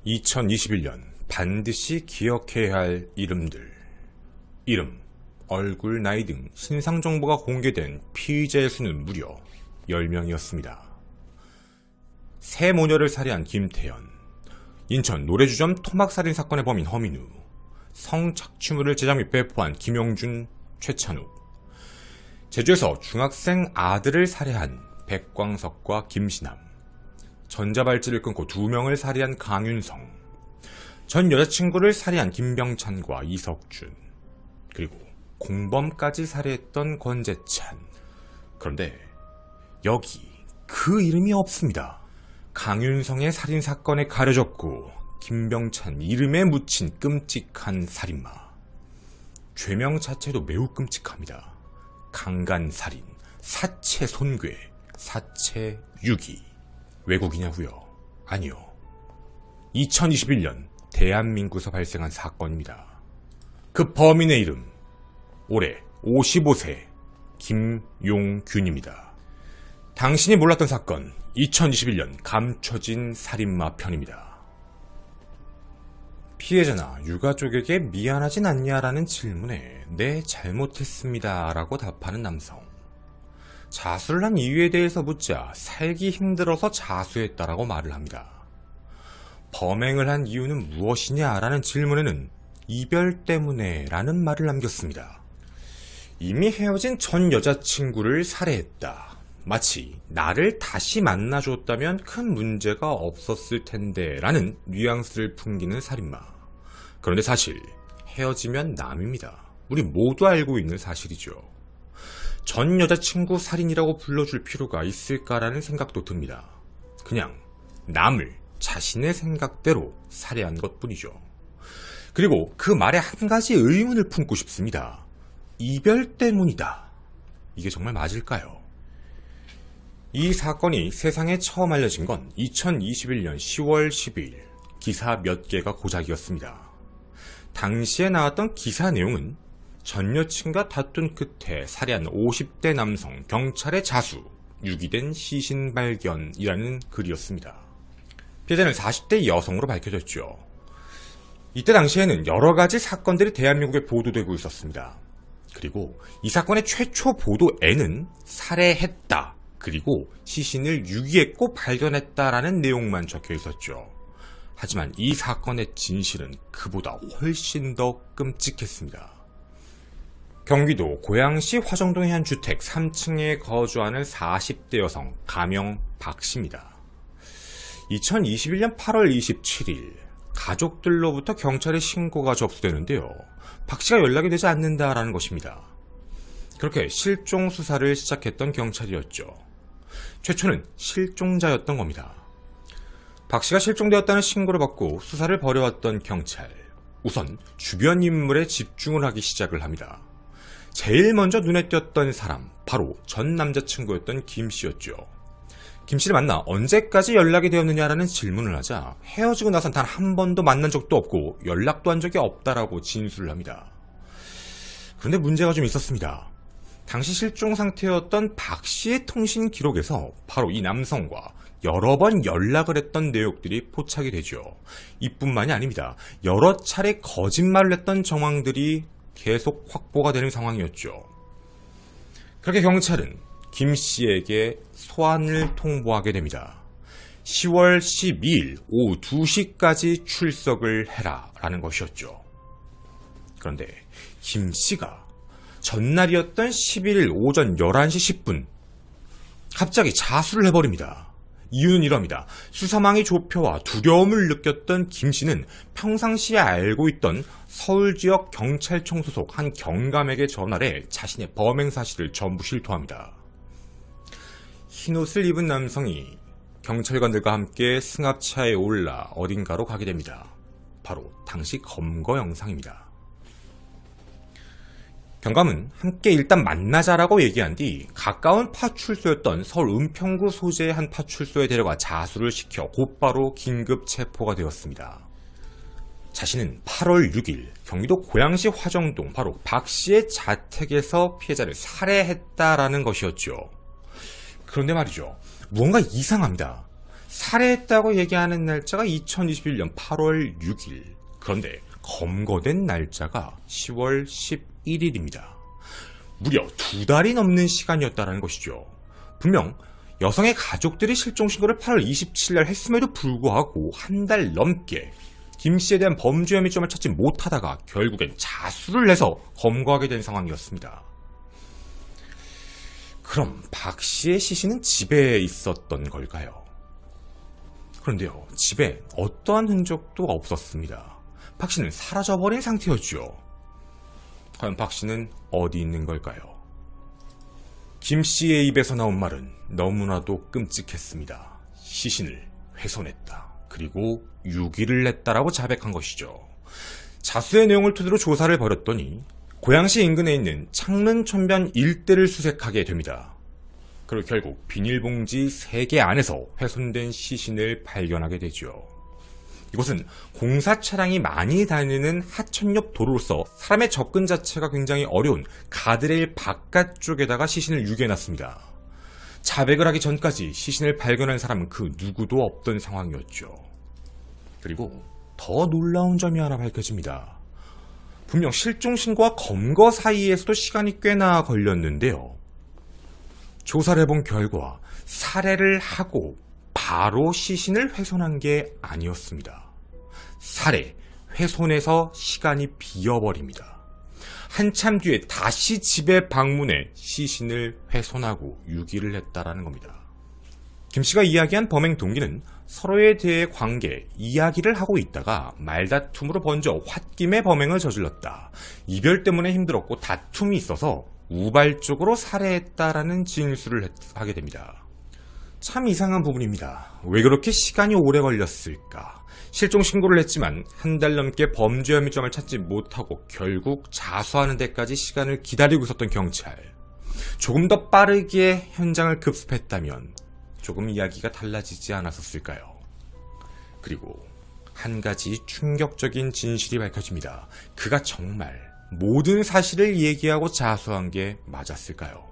2021년 반드시 기억해야 할 이름들. 이름, 얼굴, 나이 등 신상 정보가 공개된 피의자의 수는 무려 10명이었습니다. 세 모녀를 살해한 김태현, 인천 노래주점 토막살인 사건의 범인 허민우, 성착취물을 제작 및 배포한 김용준, 최찬욱, 제주에서 중학생 아들을 살해한 백광석과 김신함, 전자발찌를 끊고 2명을 살해한 강윤성, 전 여자친구를 살해한 김병찬과 이석준, 그리고 공범까지 살해했던 권재찬. 그런데 여기 그 이름이 없습니다. 강윤성의 살인사건에 가려졌고 김병찬 이름에 묻힌 끔찍한 살인마. 죄명 자체도 매우 끔찍합니다. 강간살인, 사체 손괴, 사체 유기. 외국이냐고요? 아니요. 2021년 대한민국에서 발생한 사건입니다. 그 범인의 이름, 올해 55세 김용균입니다. 당신이 몰랐던 사건, 2021년 감춰진 살인마 편입니다. 피해자나 유가족에게 미안하진 않냐라는 질문에 네, 잘못했습니다 라고 답하는 남성. 자수를 한 이유에 대해서 묻자 살기 힘들어서 자수했다라고 말을 합니다. 범행을 한 이유는 무엇이냐라는 질문에는 이별 때문에 라는 말을 남겼습니다. 이미 헤어진 전 여자친구를 살해했다. 마치 나를 다시 만나줬다면 큰 문제가 없었을 텐데 라는 뉘앙스를 풍기는 살인마. 그런데 사실 헤어지면 남입니다. 우리 모두 알고 있는 사실이죠. 전 여자친구 살인이라고 불러줄 필요가 있을까라는 생각도 듭니다. 그냥 남을 자신의 생각대로 살해한 것뿐이죠. 그리고 그 말에 한 가지 의문을 품고 싶습니다. 이별 때문이다. 이게 정말 맞을까요? 이 사건이 세상에 처음 알려진 건 2021년 10월 12일 기사 몇 개가 고작이었습니다. 당시에 나왔던 기사 내용은 전 여친과 다툰 끝에 살해한 50대 남성 경찰의 자수, 유기된 시신 발견이라는 글이었습니다. 피해자는 40대 여성으로 밝혀졌죠. 이때 당시에는 여러 가지 사건들이 대한민국에 보도되고 있었습니다. 그리고 이 사건의 최초 보도에는 살해했다, 그리고 시신을 유기했고 발견했다라는 내용만 적혀 있었죠. 하지만 이 사건의 진실은 그보다 훨씬 더 끔찍했습니다. 경기도 고양시 화정동의 한 주택 3층에 거주하는 40대 여성 가명 박씨입니다. 2021년 8월 27일 가족들로부터 경찰에 신고가 접수되는데요. 박씨가 연락이 되지 않는다라는 것입니다. 그렇게 실종 수사를 시작했던 경찰이었죠. 최초는 실종자였던 겁니다. 박씨가 실종되었다는 신고를 받고 수사를 벌여왔던 경찰. 우선 주변 인물에 집중을 하기 시작을 합니다. 제일 먼저 눈에 띄었던 사람, 바로 전 남자친구였던 김씨였죠. 김씨를 만나 언제까지 연락이 되었느냐라는 질문을 하자 헤어지고 나선 단 한 번도 만난 적도 없고 연락도 한 적이 없다라고 진술을 합니다. 그런데 문제가 좀 있었습니다. 당시 실종 상태였던 박씨의 통신 기록에서 바로 이 남성과 여러 번 연락을 했던 내용들이 포착이 되죠. 이뿐만이 아닙니다. 여러 차례 거짓말을 했던 정황들이 계속 확보가 되는 상황이었죠. 그렇게 경찰은 김씨에게 소환을 통보하게 됩니다. 10월 12일 오후 2시까지 출석을 해라 라는 것이었죠. 그런데 김씨가 전날이었던 11일 오전 11시 10분 갑자기 자수를 해버립니다. 이유는 이럽니다. 수사망이 좁혀와 두려움을 느꼈던 김씨는 평상시에 알고 있던 서울 지역 경찰청 소속 한 경감에게 전화를 해 자신의 범행 사실을 전부 실토합니다. 흰옷을 입은 남성이 경찰관들과 함께 승합차에 올라 어딘가로 가게 됩니다. 바로 당시 검거 영상입니다. 경감은 함께 일단 만나자라고 얘기한 뒤 가까운 파출소였던 서울 은평구 소재의 한 파출소에 데려가 자수를 시켜 곧바로 긴급 체포가 되었습니다. 자신은 8월 6일 경기도 고양시 화정동 바로 박씨의 자택에서 피해자를 살해했다라는 것이었죠. 그런데 말이죠. 무언가 이상합니다. 살해했다고 얘기하는 날짜가 2021년 8월 6일. 그런데 검거된 날짜가 10월 11일입니다. 무려 2달이 넘는 시간이었다는 것이죠. 분명 여성의 가족들이 실종신고를 8월 27일 했음에도 불구하고 한 달 넘게 김씨에 대한 범죄 혐의점을 찾지 못하다가 결국엔 자수를 해서 검거하게 된 상황이었습니다. 그럼 박씨의 시신은 집에 있었던 걸까요? 그런데요, 집에 어떠한 흔적도 없었습니다. 박씨는 사라져버린 상태였죠. 과연 박씨는 어디 있는 걸까요? 김씨의 입에서 나온 말은 너무나도 끔찍했습니다. 시신을 훼손했다. 그리고 유기를 했다라고 자백한 것이죠. 자수의 내용을 토대로 조사를 벌였더니 고양시 인근에 있는 창릉천변 일대를 수색하게 됩니다. 그리고 결국 비닐봉지 3개 안에서 훼손된 시신을 발견하게 되죠. 이곳은 공사 차량이 많이 다니는 하천 옆 도로로서 사람의 접근 자체가 굉장히 어려운 가드레일 바깥쪽에다가 시신을 유기해놨습니다. 자백을 하기 전까지 시신을 발견한 사람은 그 누구도 없던 상황이었죠. 그리고 더 놀라운 점이 하나 밝혀집니다. 분명 실종신고와 검거 사이에서도 시간이 꽤나 걸렸는데요. 조사를 해본 결과 살해를 하고 바로 시신을 훼손한 게 아니었습니다. 살해, 훼손해서 시간이 비어버립니다. 한참 뒤에 다시 집에 방문해 시신을 훼손하고 유기를 했다라는 겁니다. 김씨가 이야기한 범행 동기는 서로에 대해 관계, 이야기를 하고 있다가 말다툼으로 번져 홧김에 범행을 저질렀다. 이별 때문에 힘들었고 다툼이 있어서 우발적으로 살해했다라는 진술을 하게 됩니다. 참 이상한 부분입니다. 왜 그렇게 시간이 오래 걸렸을까? 실종신고를 했지만 한 달 넘게 범죄 혐의점을 찾지 못하고 결국 자수하는 데까지 시간을 기다리고 있었던 경찰. 조금 더 빠르게 현장을 급습했다면 조금 이야기가 달라지지 않았었을까요? 그리고 한 가지 충격적인 진실이 밝혀집니다. 그가 정말 모든 사실을 얘기하고 자수한 게 맞았을까요?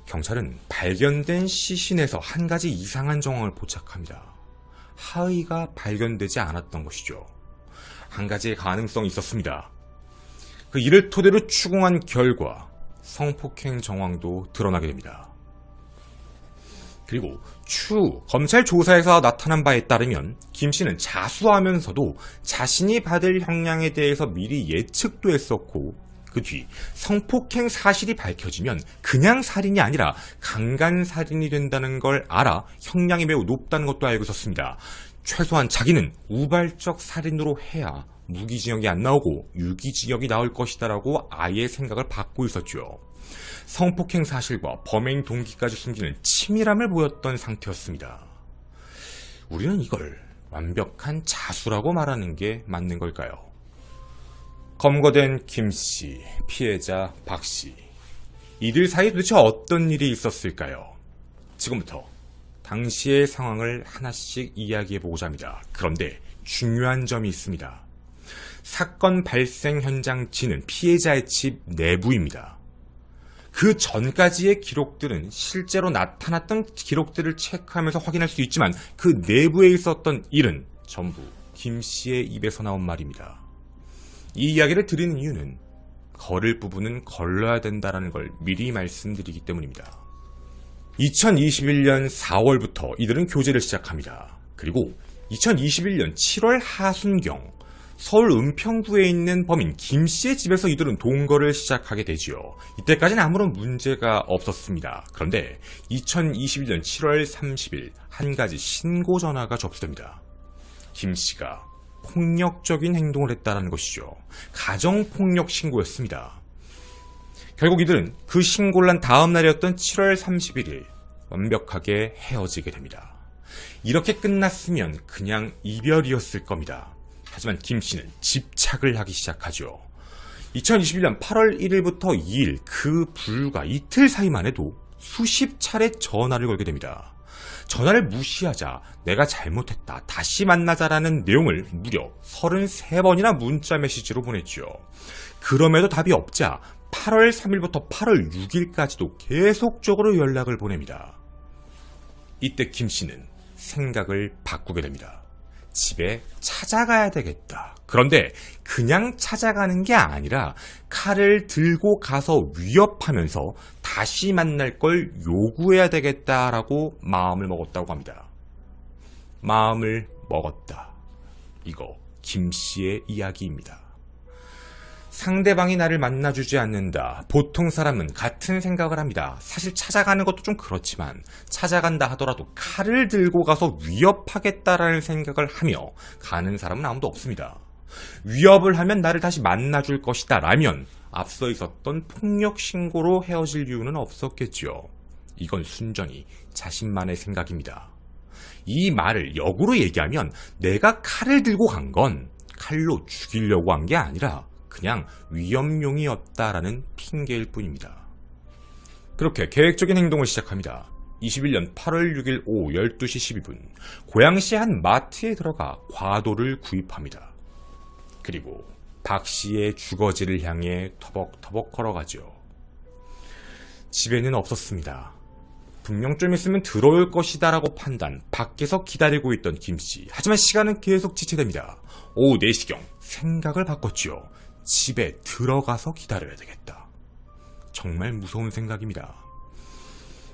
경찰은 발견된 시신에서 한 가지 이상한 정황을 포착합니다. 하의가 발견되지 않았던 것이죠. 한 가지의 가능성이 있었습니다. 그 이를 토대로 추궁한 결과 성폭행 정황도 드러나게 됩니다. 그리고 추후 검찰 조사에서 나타난 바에 따르면 김씨는 자수하면서도 자신이 받을 형량에 대해서 미리 예측도 했었고 그 뒤 성폭행 사실이 밝혀지면 그냥 살인이 아니라 강간살인이 된다는 걸 알아 형량이 매우 높다는 것도 알고 있었습니다. 최소한 자기는 우발적 살인으로 해야 무기징역이 안 나오고 유기징역이 나올 것이다라고 아예 생각을 받고 있었죠. 성폭행 사실과 범행 동기까지 숨기는 치밀함을 보였던 상태였습니다. 우리는 이걸 완벽한 자수라고 말하는 게 맞는 걸까요? 검거된 김씨, 피해자 박씨. 이들 사이에 도대체 어떤 일이 있었을까요? 지금부터 당시의 상황을 하나씩 이야기해보고자 합니다. 그런데 중요한 점이 있습니다. 사건 발생 현장지는 피해자의 집 내부입니다. 그 전까지의 기록들은 실제로 나타났던 기록들을 체크하면서 확인할 수 있지만 그 내부에 있었던 일은 전부 김씨의 입에서 나온 말입니다. 이 이야기를 드리는 이유는 걸을 부분은 걸러야 된다는 걸 미리 말씀드리기 때문입니다. 2021년 4월부터 이들은 교제를 시작합니다. 그리고 2021년 7월 하순경 서울 은평구에 있는 범인 김씨의 집에서 이들은 동거를 시작하게 되지요. 이때까지는 아무런 문제가 없었습니다. 그런데 2021년 7월 30일 한 가지 신고 전화가 접수됩니다. 김씨가 폭력적인 행동을 했다는 것이죠. 가정폭력 신고였습니다. 결국 이들은 그 신고를 한 다음 날이었던 7월 31일 완벽하게 헤어지게 됩니다. 이렇게 끝났으면 그냥 이별이었을 겁니다. 하지만 김씨는 집착을 하기 시작하죠. 2021년 8월 1일부터 2일 그 불과 이틀 사이만 해도 수십 차례 전화를 걸게 됩니다. 전화를 무시하자 내가 잘못했다 다시 만나자라는 내용을 무려 33번이나 문자 메시지로 보냈죠. 그럼에도 답이 없자 8월 3일부터 8월 6일까지도 계속적으로 연락을 보냅니다. 이때 김씨는 생각을 바꾸게 됩니다. 집에 찾아가야 되겠다. 그런데 그냥 찾아가는 게 아니라 칼을 들고 가서 위협하면서 다시 만날 걸 요구해야 되겠다라고 마음을 먹었다고 합니다. 마음을 먹었다. 이거 김씨의 이야기입니다. 상대방이 나를 만나주지 않는다. 보통 사람은 같은 생각을 합니다. 사실 찾아가는 것도 좀 그렇지만 찾아간다 하더라도 칼을 들고 가서 위협하겠다라는 생각을 하며 가는 사람은 아무도 없습니다. 위협을 하면 나를 다시 만나줄 것이다 라면 앞서 있었던 폭력 신고로 헤어질 이유는 없었겠지요. 이건 순전히 자신만의 생각입니다. 이 말을 역으로 얘기하면 내가 칼을 들고 간 건 칼로 죽이려고 한 게 아니라 그냥 위협용이었다라는 핑계일 뿐입니다. 그렇게 계획적인 행동을 시작합니다. 21년 8월 6일 오후 12시 12분 고양시 한 마트에 들어가 과도를 구입합니다. 그리고 박 씨의 주거지를 향해 터벅터벅 걸어가죠. 집에는 없었습니다. 분명 좀 있으면 들어올 것이다 라고 판단, 밖에서 기다리고 있던 김씨. 하지만 시간은 계속 지체됩니다. 오후 4시경 생각을 바꿨지요. 집에 들어가서 기다려야 되겠다. 정말 무서운 생각입니다.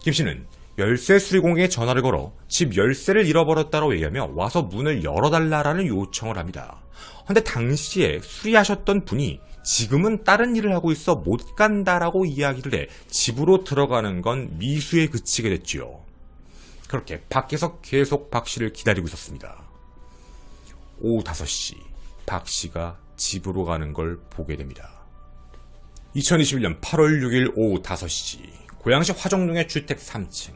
김씨는 열쇠 수리공에게 전화를 걸어 집 열쇠를 잃어버렸다고 얘기하며 와서 문을 열어달라는 요청을 합니다. 그런데 당시에 수리하셨던 분이 지금은 다른 일을 하고 있어 못 간다라고 이야기를 해 집으로 들어가는 건 미수에 그치게 됐지요. 그렇게 밖에서 계속 박 씨를 기다리고 있었습니다. 오후 5시 박 씨가 집으로 가는 걸 보게 됩니다. 2021년 8월 6일 오후 5시 고양시 화정동의 주택 3층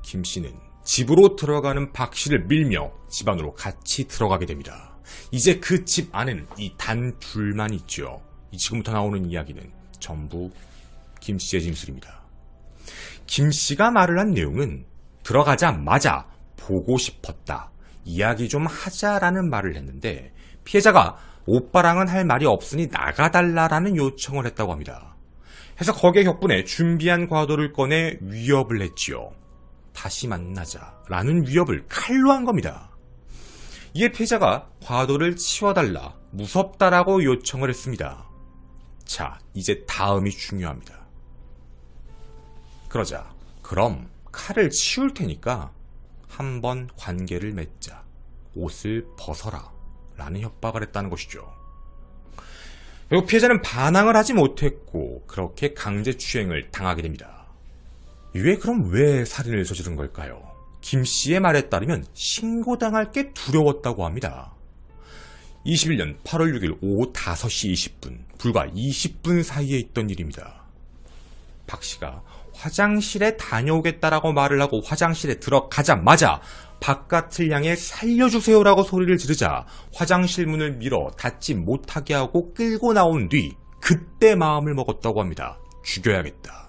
김 씨는 집으로 들어가는 박 씨를 밀며 집 안으로 같이 들어가게 됩니다. 이제 그 집 안에는 이 단 둘만 있죠. 지금부터 나오는 이야기는 전부 김 씨의 진술입니다. 김 씨가 말을 한 내용은 들어가자마자 보고 싶었다. 이야기 좀 하자라는 말을 했는데 피해자가 오빠랑은 할 말이 없으니 나가달라라는 요청을 했다고 합니다. 해서 거기에 격분해 준비한 과도를 꺼내 위협을 했지요. 다시 만나자라는 위협을 칼로 한 겁니다. 이에 피해자가 과도를 치워달라, 무섭다라고 요청을 했습니다. 자, 이제 다음이 중요합니다. 그러자 그럼 칼을 치울 테니까 한번 관계를 맺자. 옷을 벗어라 라는 협박을 했다는 것이죠. 그리고 피해자는 반항을 하지 못했고 그렇게 강제추행을 당하게 됩니다. 그럼 왜 살인을 저지른 걸까요? 김 씨의 말에 따르면 신고당할 게 두려웠다고 합니다. 21년 8월 6일 오후 5시 20분, 불과 20분 사이에 있던 일입니다. 박 씨가 화장실에 다녀오겠다라고 말을 하고 화장실에 들어가자마자 바깥을 향해 살려주세요라고 소리를 지르자 화장실 문을 밀어 닫지 못하게 하고 끌고 나온 뒤 그때 마음을 먹었다고 합니다. 죽여야겠다.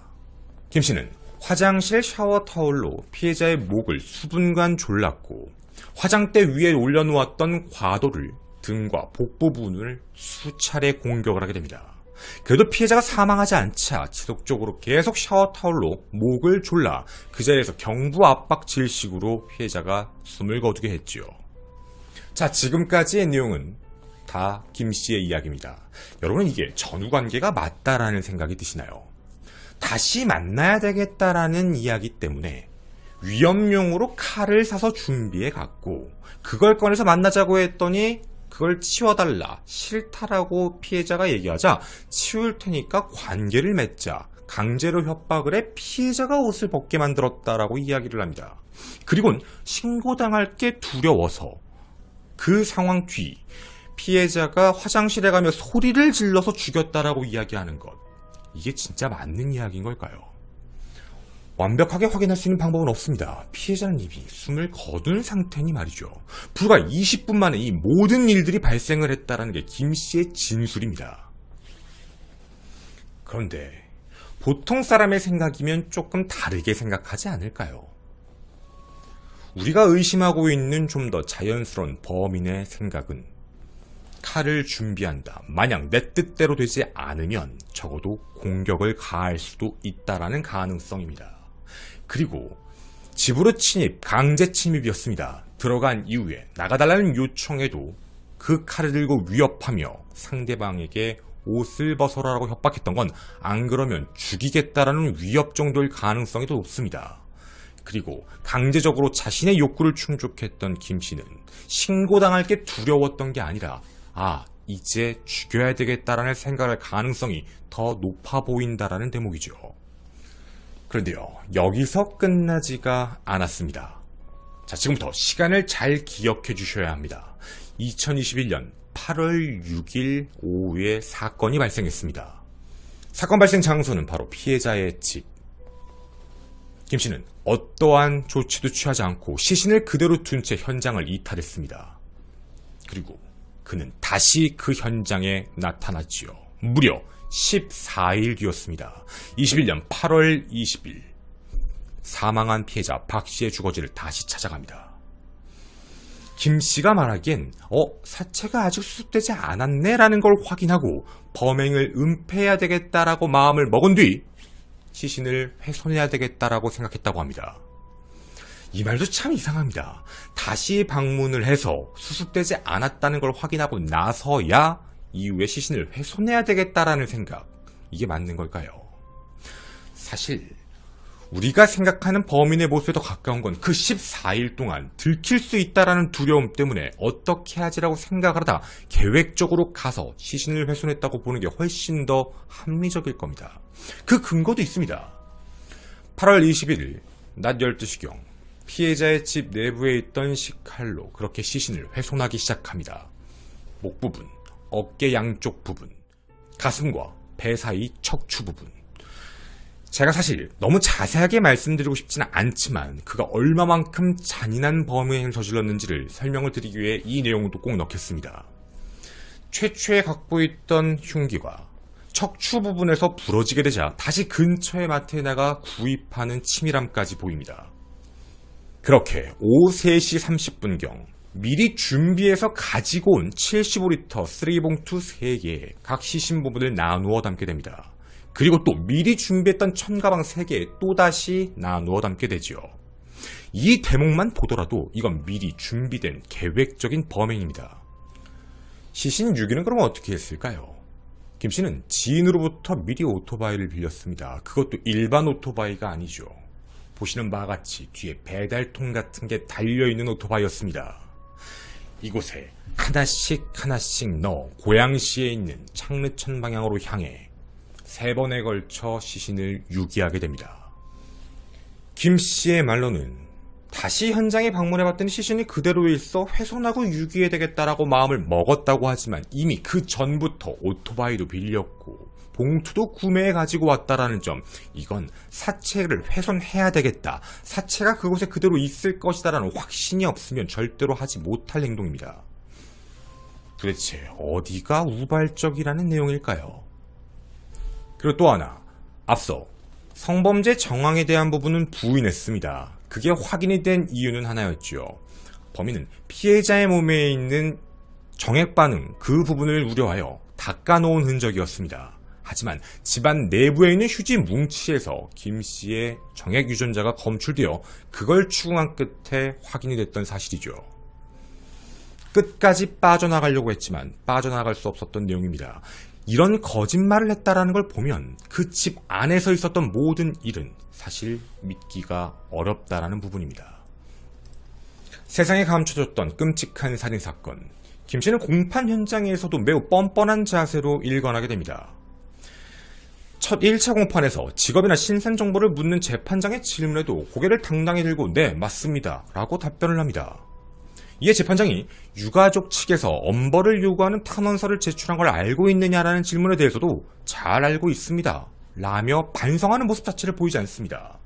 김 씨는 화장실 샤워 타올로 피해자의 목을 수분간 졸랐고 화장대 위에 올려놓았던 과도를 등과 복부 부분을 수차례 공격을 하게 됩니다. 그래도 피해자가 사망하지 않자 지속적으로 계속 샤워 타올로 목을 졸라 그 자리에서 경부 압박 질식으로 피해자가 숨을 거두게 했지요. 자, 지금까지의 내용은 다 김 씨의 이야기입니다. 여러분은 이게 전후관계가 맞다라는 생각이 드시나요? 다시 만나야 되겠다라는 이야기 때문에 위험용으로 칼을 사서 준비해 갔고 그걸 꺼내서 만나자고 했더니 그걸 치워달라, 싫다라고 피해자가 얘기하자 치울 테니까 관계를 맺자, 강제로 협박을 해 피해자가 옷을 벗게 만들었다라고 이야기를 합니다. 그리고는 신고당할 게 두려워서 그 상황 뒤 피해자가 화장실에 가며 소리를 질러서 죽였다라고 이야기하는 것, 이게 진짜 맞는 이야기인 걸까요? 완벽하게 확인할 수 있는 방법은 없습니다. 피해자는 이미 숨을 거둔 상태니 말이죠. 불과 20분 만에 이 모든 일들이 발생을 했다는 게 김 씨의 진술입니다. 그런데 보통 사람의 생각이면 조금 다르게 생각하지 않을까요? 우리가 의심하고 있는 좀 더 자연스러운 범인의 생각은 칼을 준비한다. 만약 내 뜻대로 되지 않으면 적어도 공격을 가할 수도 있다라는 가능성입니다. 그리고 집으로 침입, 강제 침입이었습니다. 들어간 이후에 나가달라는 요청에도 그 칼을 들고 위협하며 상대방에게 옷을 벗어라라고 협박했던 건 안 그러면 죽이겠다라는 위협 정도일 가능성이 더 높습니다. 그리고 강제적으로 자신의 욕구를 충족했던 김 씨는 신고당할 게 두려웠던 게 아니라 이제 죽여야 되겠다라는 생각할 가능성이 더 높아 보인다라는 대목이죠. 그런데요, 여기서 끝나지가 않았습니다. 자, 지금부터 시간을 잘 기억해 주셔야 합니다. 2021년 8월 6일 오후에 사건이 발생했습니다. 사건 발생 장소는 바로 피해자의 집. 김 씨는 어떠한 조치도 취하지 않고 시신을 그대로 둔 채 현장을 이탈했습니다. 그리고 그는 다시 그 현장에 나타났지요. 무려 14일 뒤였습니다. 21년 8월 20일 사망한 피해자 박 씨의 주거지를 다시 찾아갑니다. 김 씨가 말하기엔 사체가 아직 수습되지 않았네 라는 걸 확인하고 범행을 은폐해야 되겠다라고 마음을 먹은 뒤 시신을 훼손해야 되겠다라고 생각했다고 합니다. 이 말도 참 이상합니다. 다시 방문을 해서 수습되지 않았다는 걸 확인하고 나서야 이후에 시신을 훼손해야 되겠다라는 생각, 이게 맞는 걸까요? 사실 우리가 생각하는 범인의 모습에 더 가까운 건 그 14일 동안 들킬 수 있다라는 두려움 때문에 어떻게 하지라고 생각을 하다 계획적으로 가서 시신을 훼손했다고 보는 게 훨씬 더 합리적일 겁니다. 그 근거도 있습니다. 8월 21일 낮 12시경 피해자의 집 내부에 있던 식칼로 그렇게 시신을 훼손하기 시작합니다. 목 부분, 어깨 양쪽 부분, 가슴과 배 사이 척추 부분. 제가 사실 너무 자세하게 말씀드리고 싶지는 않지만 그가 얼마만큼 잔인한 범행을 저질렀는지를 설명을 드리기 위해 이 내용도 꼭 넣겠습니다. 최초에 갖고 있던 흉기가 척추 부분에서 부러지게 되자 다시 근처의 마트에 나가 구입하는 치밀함까지 보입니다. 그렇게 오후 3시 30분경 미리 준비해서 가지고 온 75리터 쓰레기봉투 3개에 각 시신 부분을 나누어 담게 됩니다. 그리고 또 미리 준비했던 천가방 3개에 또다시 나누어 담게 되죠. 이 대목만 보더라도 이건 미리 준비된 계획적인 범행입니다. 시신 유기는 그럼 어떻게 했을까요? 김 씨는 지인으로부터 미리 오토바이를 빌렸습니다. 그것도 일반 오토바이가 아니죠. 보시는 바와 같이 뒤에 배달통 같은 게 달려있는 오토바이였습니다. 이곳에 하나씩 넣어 고양시에 있는 창르천 방향으로 향해 3번에 걸쳐 시신을 유기하게 됩니다. 김 씨의 말로는 다시 현장에 방문해봤더니 시신이 그대로 있어 훼손하고 유기해야 되겠다라고 마음을 먹었다고 하지만 이미 그 전부터 오토바이도 빌렸고 봉투도 구매해 가지고 왔다라는 점, 이건 사체를 훼손해야 되겠다, 사체가 그곳에 그대로 있을 것이다라는 확신이 없으면 절대로 하지 못할 행동입니다. 도대체 어디가 우발적이라는 내용일까요? 그리고 또 하나, 앞서 성범죄 정황에 대한 부분은 부인했습니다. 그게 확인이 된 이유는 하나였죠. 범인은 피해자의 몸에 있는 정액 반응, 그 부분을 우려하여 닦아놓은 흔적이었습니다. 하지만 집안 내부에 있는 휴지 뭉치에서 김 씨의 정액 유전자가 검출되어 그걸 추궁한 끝에 확인이 됐던 사실이죠. 끝까지 빠져나가려고 했지만 빠져나갈 수 없었던 내용입니다. 이런 거짓말을 했다라는 걸 보면 그 집 안에서 있었던 모든 일은 사실 믿기가 어렵다라는 부분입니다. 세상에 감춰졌던 끔찍한 살인사건, 김 씨는 공판 현장에서도 매우 뻔뻔한 자세로 일관하게 됩니다. 첫 1차 공판에서 직업이나 신상 정보를 묻는 재판장의 질문에도 고개를 당당히 들고 네, 맞습니다 라고 답변을 합니다. 이에 재판장이 유가족 측에서 엄벌을 요구하는 탄원서를 제출한 걸 알고 있느냐라는 질문에 대해서도 잘 알고 있습니다 라며 반성하는 모습 자체를 보이지 않습니다.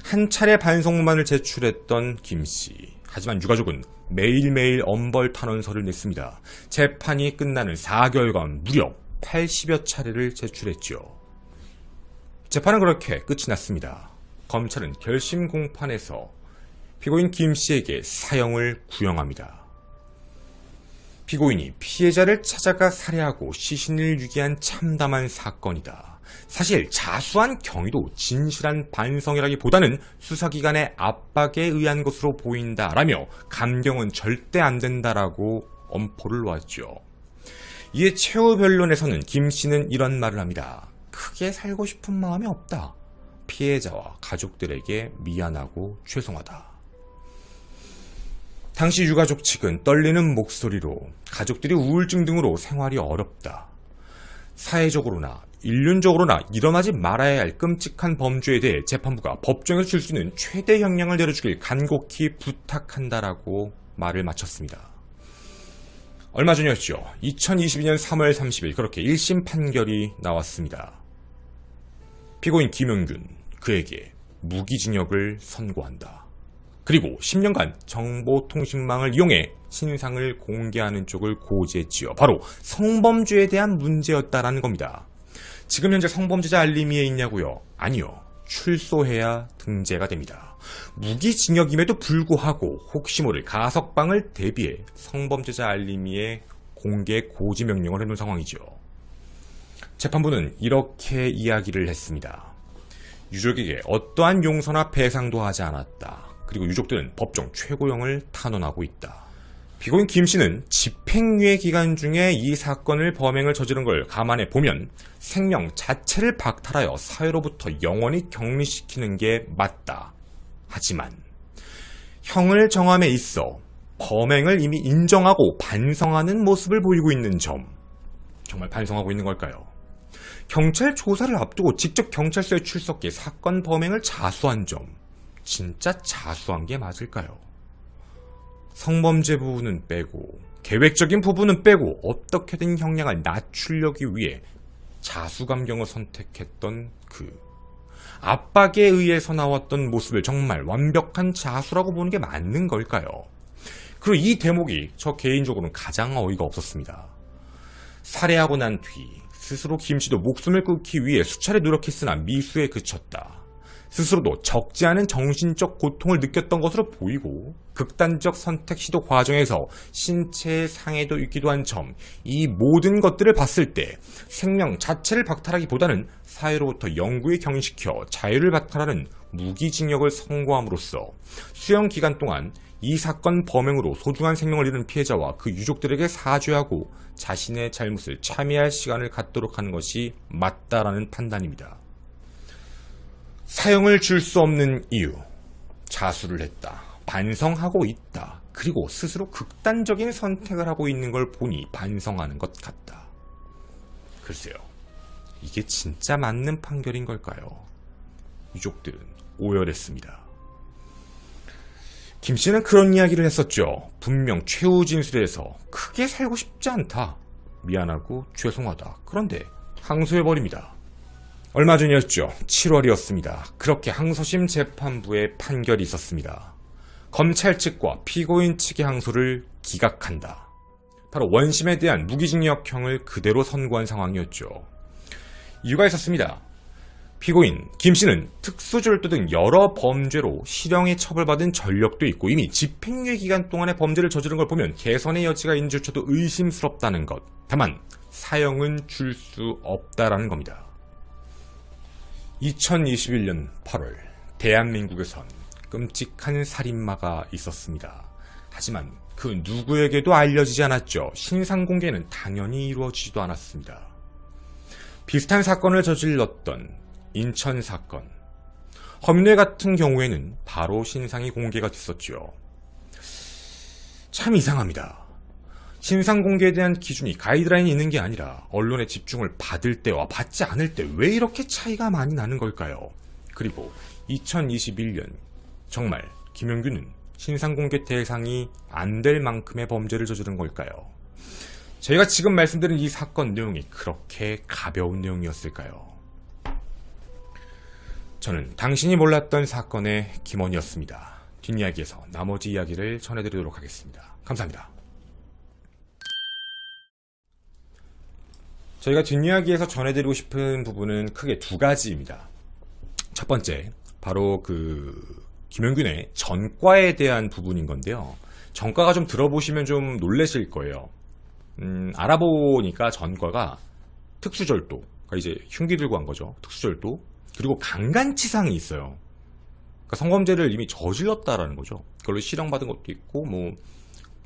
한 차례 반성문만을 제출했던 김씨. 하지만 유가족은 매일매일 엄벌 탄원서를 냈습니다. 재판이 끝나는 4개월간 무려 80여 차례를 제출했죠. 재판은 그렇게 끝이 났습니다. 검찰은 결심 공판에서 피고인 김씨에게 사형을 구형합니다. 피고인이 피해자를 찾아가 살해하고 시신을 유기한 참담한 사건이다. 사실 자수한 경위도 진실한 반성이라기보다는 수사기관의 압박에 의한 것으로 보인다라며 감경은 절대 안 된다라고 엄포를 놓았죠. 이에 최후 변론에서는 김 씨는 이런 말을 합니다. 크게 살고 싶은 마음이 없다. 피해자와 가족들에게 미안하고 죄송하다. 당시 유가족 측은 떨리는 목소리로 가족들이 우울증 등으로 생활이 어렵다. 사회적으로나 인륜적으로나 일어나지 말아야 할 끔찍한 범죄에 대해 재판부가 법정에서 줄 수 있는 최대 형량을 내려주길 간곡히 부탁한다라고 말을 마쳤습니다. 얼마 전이었죠. 2022년 3월 30일 그렇게 1심 판결이 나왔습니다. 피고인 김용균, 그에게 무기징역을 선고한다. 그리고 10년간 정보통신망을 이용해 신상을 공개하는 쪽을 고지했지요. 바로 성범죄에 대한 문제였다라는 겁니다. 지금 현재 성범죄자 알림이에 있냐고요? 아니요. 출소해야 등재가 됩니다. 무기징역임에도 불구하고 혹시 모를 가석방을 대비해 성범죄자 알림이에 공개 고지 명령을 해놓은 상황이죠. 재판부는 이렇게 이야기를 했습니다. 유족에게 어떠한 용서나 배상도 하지 않았다. 그리고 유족들은 법정 최고형을 탄원하고 있다. 피고인 김 씨는 집행유예 기간 중에 이 사건을 범행을 저지른 걸 감안해 보면 생명 자체를 박탈하여 사회로부터 영원히 격리시키는 게 맞다. 하지만 형을 정함에 있어 범행을 이미 인정하고 반성하는 모습을 보이고 있는 점, 정말 반성하고 있는 걸까요? 경찰 조사를 앞두고 직접 경찰서에 출석해 사건 범행을 자수한 점, 진짜 자수한 게 맞을까요? 성범죄 부분은 빼고 계획적인 부분은 빼고 어떻게든 형량을 낮추려기 위해 자수감경을 선택했던 그 압박에 의해서 나왔던 모습을 정말 완벽한 자수라고 보는 게 맞는 걸까요? 그리고 이 대목이 저 개인적으로는 가장 어이가 없었습니다. 살해하고 난 뒤 스스로 김 씨도 목숨을 끊기 위해 수차례 노력했으나 미수에 그쳤다. 스스로도 적지 않은 정신적 고통을 느꼈던 것으로 보이고 극단적 선택 시도 과정에서 신체의 상해도 있기도 한 점, 이 모든 것들을 봤을 때 생명 자체를 박탈하기보다는 사회로부터 영구히 격리시켜 자유를 박탈하는 무기징역을 선고함으로써 수용 기간 동안 이 사건 범행으로 소중한 생명을 잃은 피해자와 그 유족들에게 사죄하고 자신의 잘못을 참여할 시간을 갖도록 하는 것이 맞다라는 판단입니다. 사형을 줄 수 없는 이유, 자수를 했다, 반성하고 있다, 그리고 스스로 극단적인 선택을 하고 있는 걸 보니 반성하는 것 같다. 글쎄요, 이게 진짜 맞는 판결인 걸까요? 유족들은 오열했습니다. 김 씨는 그런 이야기를 했었죠. 분명 최후 진술에서 크게 살고 싶지 않다, 미안하고 죄송하다, 그런데 항소해버립니다. 얼마 전이었죠. 7월이었습니다. 그렇게 항소심 재판부의 판결이 있었습니다. 검찰 측과 피고인 측의 항소를 기각한다. 바로 원심에 대한 무기징역형을 그대로 선고한 상황이었죠. 이유가 있었습니다. 피고인 김 씨는 특수절도 등 여러 범죄로 실형에 처벌받은 전력도 있고 이미 집행유예 기간 동안의 범죄를 저지른 걸 보면 개선의 여지가 있는지조차도 의심스럽다는 것. 다만 사형은 줄 수 없다라는 겁니다. 2021년 8월 대한민국에선 끔찍한 살인마가 있었습니다. 하지만 그 누구에게도 알려지지 않았죠. 신상 공개는 당연히 이루어지지도 않았습니다. 비슷한 사건을 저질렀던 인천 사건, 험뇌 같은 경우에는 바로 신상이 공개가 됐었죠. 참 이상합니다. 신상 공개에 대한 기준이 가이드라인이 있는 게 아니라 언론의 집중을 받을 때와 받지 않을 때 왜 이렇게 차이가 많이 나는 걸까요? 그리고 2021년 정말 김용균은 신상 공개 대상이 안 될 만큼의 범죄를 저지른 걸까요? 저희가 지금 말씀드린 이 사건 내용이 그렇게 가벼운 내용이었을까요? 저는 당신이 몰랐던 사건의 김원이었습니다. 뒷이야기에서 나머지 이야기를 전해드리도록 하겠습니다. 감사합니다. 저희가 뒷이야기에서 전해드리고 싶은 부분은 크게 두 가지입니다. 첫 번째, 바로 김용균의 전과에 대한 부분인 건데요. 전과가 좀 들어보시면 좀 놀라실 거예요. 알아보니까 전과가 특수절도, 그러니까 이제 흉기 들고 한 거죠. 특수절도. 그리고 강간치상이 있어요. 그러니까 성범죄를 이미 저질렀다라는 거죠. 그걸로 실형받은 것도 있고, 뭐,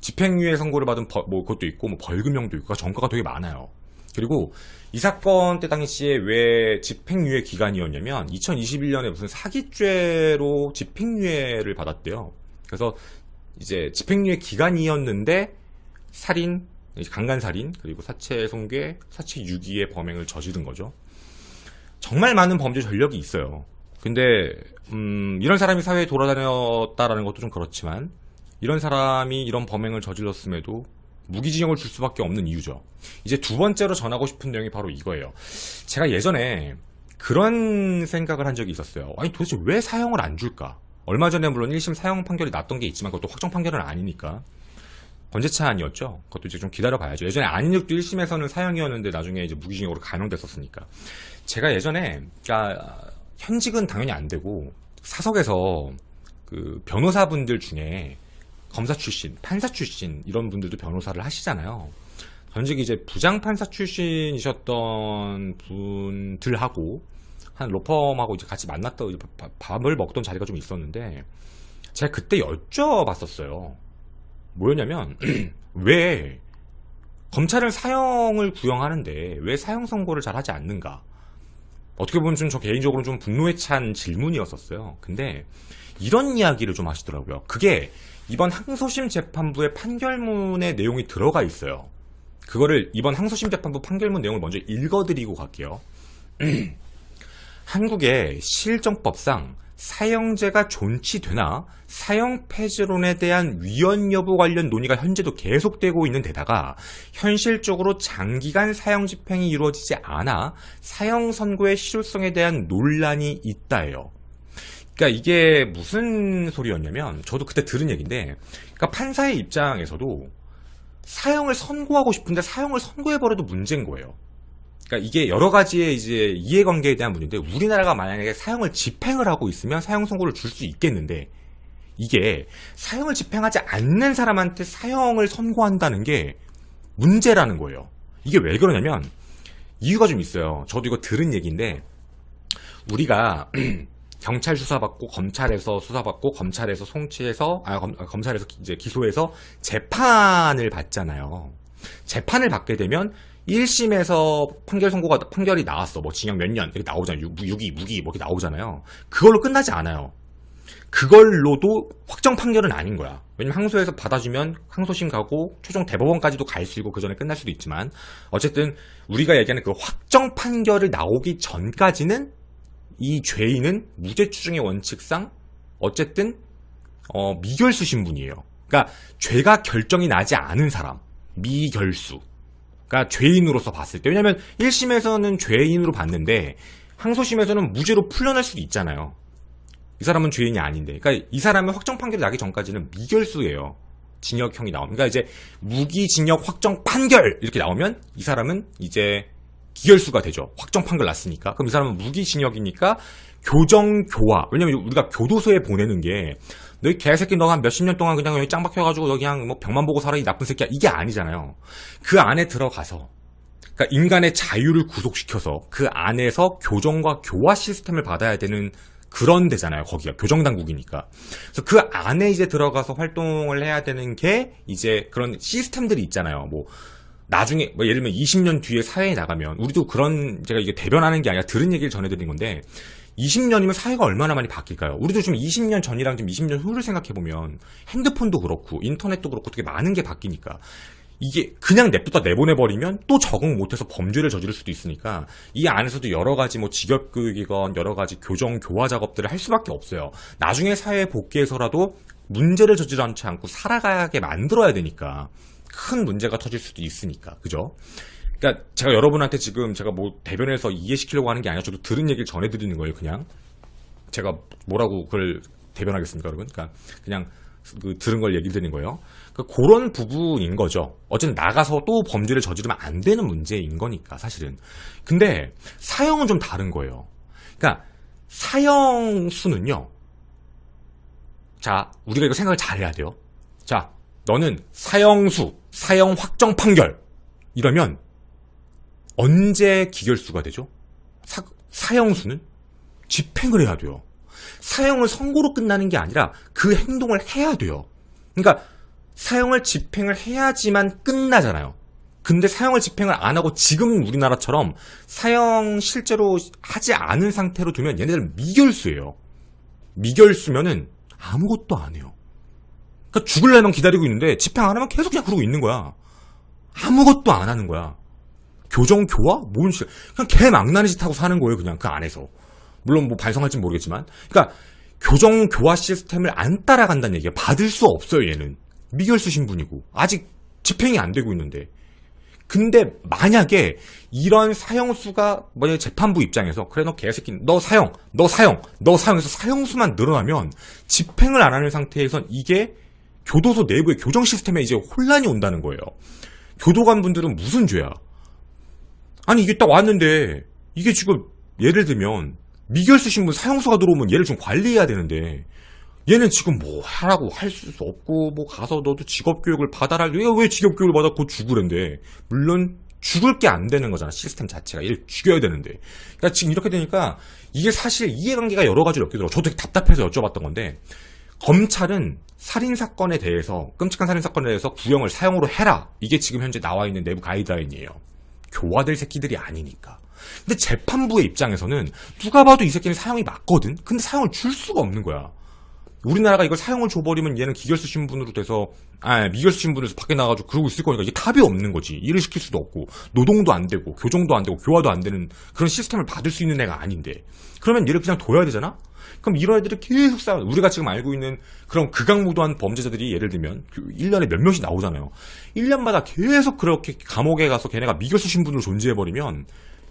집행유예 선고를 받은 뭐 그것도 있고, 뭐 벌금형도 있고, 그러니까 전과가 되게 많아요. 그리고 이 사건 때 당시에 왜 집행유예 기간이었냐면 2021년에 무슨 사기죄로 집행유예를 받았대요. 그래서 이제 집행유예 기간이었는데 살인, 강간살인, 그리고 사체 손괴, 사체 유기의 범행을 저지른 거죠. 정말 많은 범죄 전력이 있어요. 근데 이런 사람이 사회에 돌아다녔다라는 것도 좀 그렇지만 이런 사람이 이런 범행을 저질렀음에도 무기징역을 줄 수밖에 없는 이유죠. 이제 두 번째로 전하고 싶은 내용이 바로 이거예요. 제가 예전에 그런 생각을 한 적이 있었어요. 아니 도대체 왜 사형을 안 줄까? 얼마 전에 물론 1심 사형 판결이 났던 게 있지만 그것도 확정 판결은 아니니까. 번제차안이었죠. 그것도 이제 좀 기다려봐야죠. 예전에 안인육도 1심에서는 사형이었는데 나중에 이제 무기징역으로 감형됐었으니까. 제가 예전에, 그러니까 현직은 당연히 안 되고 사석에서 그 변호사분들 중에 검사 출신, 판사 출신 이런 분들도 변호사를 하시잖아요. 전직 이제 부장판사 출신이셨던 분들하고 한 로펌하고 이제 같이 만났다 밥을 먹던 자리가 좀 있었는데 제가 그때 여쭤봤었어요. 뭐였냐면 왜 검찰은 사형을 구형하는데 왜 사형 선고를 잘 하지 않는가? 어떻게 보면 좀 저 개인적으로 좀 분노에 찬 질문이었었어요. 근데 이런 이야기를 좀 하시더라고요. 그게 이번 항소심 재판부의 판결문의 내용이 들어가 있어요. 그거를 이번 항소심 재판부 판결문 내용을 먼저 읽어드리고 갈게요. 한국의 실정법상 사형제가 존치되나 사형 폐지론에 대한 위헌 여부 관련 논의가 현재도 계속되고 있는 데다가 현실적으로 장기간 사형 집행이 이루어지지 않아 사형 선고의 실효성에 대한 논란이 있다예요. 그러니까 이게 무슨 소리였냐면 저도 그때 들은 얘기인데 그러니까 판사의 입장에서도 사형을 선고하고 싶은데 사형을 선고해버려도 문제인 거예요. 그러니까 이게 여러 가지의 이제 이해관계에 대한 문제인데 우리나라가 만약에 사형을 집행을 하고 있으면 사형 선고를 줄 수 있겠는데 이게 사형을 집행하지 않는 사람한테 사형을 선고한다는 게 문제라는 거예요. 이게 왜 그러냐면 이유가 좀 있어요. 저도 이거 들은 얘기인데 우리가 경찰 수사받고 검찰에서 수사받고 검찰에서 송치해서 검찰에서 이제 기소해서 재판을 받잖아요. 재판을 받게 되면 1심에서 판결이 나왔어. 뭐 징역 몇 년 이렇게 나오잖아요. 무기 뭐 이렇게 나오잖아요. 그걸로 끝나지 않아요. 그걸로도 확정 판결은 아닌 거야. 왜냐면 항소에서 받아주면 항소심 가고 최종 대법원까지도 갈 수 있고 그 전에 끝날 수도 있지만 어쨌든 우리가 얘기하는 그 확정 판결을 나오기 전까지는 이 죄인은 무죄 추정의 원칙상 어쨌든 미결수 신분이에요. 그러니까 죄가 결정이 나지 않은 사람, 미결수. 그러니까 죄인으로서 봤을 때 왜냐면 1심에서는 죄인으로 봤는데 항소심에서는 무죄로 풀려날 수도 있잖아요. 이 사람은 죄인이 아닌데. 그러니까 이 사람은 확정 판결이 나기 전까지는 미결수예요. 징역형이 나오면. 그러니까 이제 무기징역 확정 판결 이렇게 나오면 이 사람은 이제 기결수가 되죠. 확정 판결 났으니까. 그럼 이 사람은 무기징역이니까 교정교화. 왜냐면 우리가 교도소에 보내는 게 너 이 개새끼 너 한 몇십 년 동안 그냥 여기 짱 박혀가지고 너 그냥 뭐 병만 보고 살아 이 나쁜 새끼야. 이게 아니잖아요. 그 안에 들어가서 그러니까 인간의 자유를 구속시켜서 그 안에서 교정과 교화 시스템을 받아야 되는 그런 데잖아요. 거기가 교정당국이니까. 그래서 그 안에 이제 들어가서 활동을 해야 되는 게 이제 그런 시스템들이 있잖아요. 뭐 나중에 뭐 예를 들면 20년 뒤에 사회에 나가면 우리도 그런 제가 이게 대변하는 게 아니라 들은 얘기를 전해드린 건데 20년이면 사회가 얼마나 많이 바뀔까요? 우리도 좀 20년 전이랑 좀 20년 후를 생각해보면 핸드폰도 그렇고 인터넷도 그렇고 되게 많은 게 바뀌니까 이게 그냥 냅두다 내보내버리면 또 적응 못해서 범죄를 저지를 수도 있으니까 이 안에서도 여러 가지 뭐 직업교육이건 여러 가지 교정, 교화 작업들을 할 수밖에 없어요. 나중에 사회에 복귀해서라도 문제를 저지르지 않고 살아가게 만들어야 되니까 큰 문제가 터질 수도 있으니까. 그죠? 그러니까 제가 여러분한테 지금 제가 뭐 대변해서 이해시키려고 하는 게 아니라 저도 들은 얘기를 전해드리는 거예요. 그냥 제가 뭐라고 그걸 대변하겠습니까, 여러분? 그러니까 그냥 그 들은 걸 얘기를 드리는 거예요. 그러니까 그런 부분인 거죠. 어쨌든 나가서 또 범죄를 저지르면 안 되는 문제인 거니까 사실은. 근데 사형은 좀 다른 거예요. 그러니까 사형수는요. 자, 우리가 이거 생각을 잘해야 돼요. 자, 너는 사형수, 사형 확정 판결 이러면 언제 기결수가 되죠? 사형수는 집행을 해야 돼요. 사형을 선고로 끝나는 게 아니라 그 행동을 해야 돼요. 그러니까 사형을 집행을 해야지만 끝나잖아요. 근데 사형을 집행을 안 하고 지금 우리나라처럼 사형 실제로 하지 않은 상태로 두면 얘네들은 미결수예요. 미결수면은 아무것도 안 해요. 그러니까 죽을 날만 기다리고 있는데 집행 안 하면 계속 그냥 그러고 있는 거야. 아무것도 안 하는 거야. 교정, 교화? 뭔 씨. 그냥 개망나니 짓 하고 사는 거예요, 그냥 그 안에서. 물론 뭐 반성할진 모르겠지만. 그러니까 교정, 교화 시스템을 안 따라간다는 얘기야. 받을 수 없어요, 얘는. 미결수 신분이고. 아직 집행이 안 되고 있는데. 근데 만약에 이런 사형수가 만약에 재판부 입장에서 그래 너 개새끼 너 사형해서 사형수만 늘어나면 집행을 안 하는 상태에선 이게 교도소 내부의 교정 시스템에 이제 혼란이 온다는 거예요. 교도관 분들은 무슨 죄야? 아니 이게 딱 왔는데 이게 지금 예를 들면 미결수 신분 사형수가 들어오면 얘를 좀 관리해야 되는데 얘는 지금 뭐 하라고 할 수 없고 뭐 가서 너도 직업교육을 받아라. 왜 직업교육을 받아 곧 죽으랜데. 물론 죽을 게 안 되는 거잖아. 시스템 자체가 얘를 죽여야 되는데. 그러니까 지금 이렇게 되니까 이게 사실 이해관계가 여러 가지로 엮이더라고. 저도 되게 답답해서 여쭤봤던 건데 검찰은 살인사건에 대해서 끔찍한 살인사건에 대해서 구형을 사형으로 해라. 이게 지금 현재 나와 있는 내부 가이드라인이에요. 교화될 새끼들이 아니니까. 근데 재판부의 입장에서는 누가 봐도 이 새끼는 사형이 맞거든. 근데 사형을 줄 수가 없는 거야. 우리나라가 이걸 사형을 줘버리면 얘는 기결수 신분으로 돼서 미결수 신분에서 밖에 나가가지고 그러고 있을 거니까 이게 답이 없는 거지. 일을 시킬 수도 없고 노동도 안 되고 교정도 안 되고 교화도 안 되는 그런 시스템을 받을 수 있는 애가 아닌데 그러면 얘를 그냥 둬야 되잖아? 그럼 이런 애들이 계속 싸워. 우리가 지금 알고 있는 그런 극악무도한 범죄자들이 예를 들면 1년에 몇 명씩 나오잖아요. 1년마다 계속 그렇게 감옥에 가서 걔네가 미결수 신분으로 존재해버리면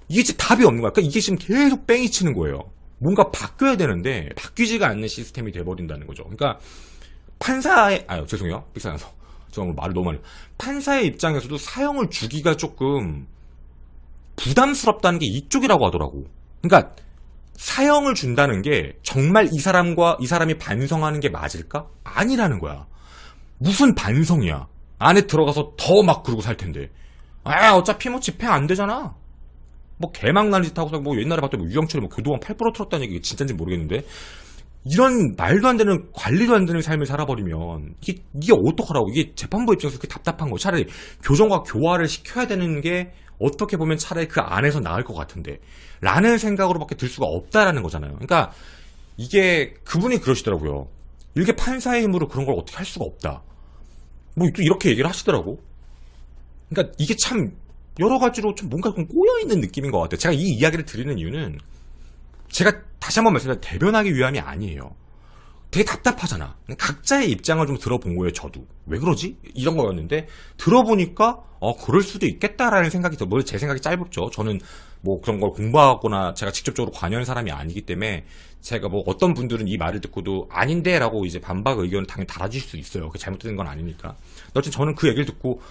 이게 진짜 답이 없는 거야. 그러니까 이게 지금 계속 뺑이 치는 거예요. 뭔가 바뀌어야 되는데 바뀌지가 않는 시스템이 돼버린다는 거죠. 그러니까 판사의 죄송해요. 빅사나서 제가 말을 너무 많이 판사의 입장에서도 사형을 주기가 조금 부담스럽다는 게 이쪽이라고 하더라고. 그러니까 사형을 준다는 게 정말 이 사람이 반성하는 게 맞을까? 아니라는 거야. 무슨 반성이야. 안에 들어가서 더 막 그러고 살 텐데. 어차피 뭐 집행 안 되잖아. 뭐 개망나는 짓 하고서 뭐 옛날에 봤더니 뭐 유영철이 뭐 교도관 8% 틀었다는 얘기 진짜인지 모르겠는데 이런 말도 안 되는 관리도 안 되는 삶을 살아버리면 이게 어떡하라고. 이게 재판부 입장에서 그렇게 답답한 거. 차라리 교정과 교화를 시켜야 되는 게 어떻게 보면 차라리 그 안에서 나을 것 같은데 라는 생각으로밖에 들 수가 없다라는 거잖아요. 그러니까 이게 그분이 그러시더라고요. 이게 판사의 힘으로 그런 걸 어떻게 할 수가 없다. 뭐 또 이렇게 얘기를 하시더라고. 그러니까 이게 참 여러 가지로 좀 뭔가 좀 꼬여있는 느낌인 것 같아요. 제가 이 이야기를 드리는 이유는 제가 다시 한번 말씀드리면 대변하기 위함이 아니에요. 되게 답답하잖아. 각자의 입장을 좀 들어본 거예요, 저도. 왜 그러지? 이런 거였는데 들어보니까 그럴 수도 있겠다라는 생각이 들어요. 제 생각이 짧았죠. 저는 뭐 그런 걸 공부하거나 제가 직접적으로 관여한 사람이 아니기 때문에 제가 뭐 어떤 분들은 이 말을 듣고도 아닌데 라고 이제 반박 의견을 당연히 달아주실 수 있어요. 그게 잘못된 건 아니니까. 어쨌든 저는 그 얘기를 듣고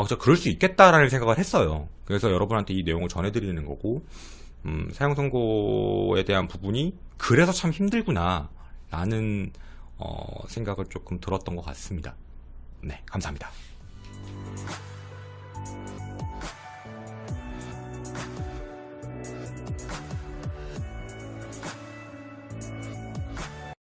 진짜 그럴 수 있겠다라는 생각을 했어요. 그래서 여러분한테 이 내용을 전해드리는 거고 사형 선고에 대한 부분이 그래서 참 힘들구나 라는 생각을 조금 들었던 것 같습니다. 네, 감사합니다.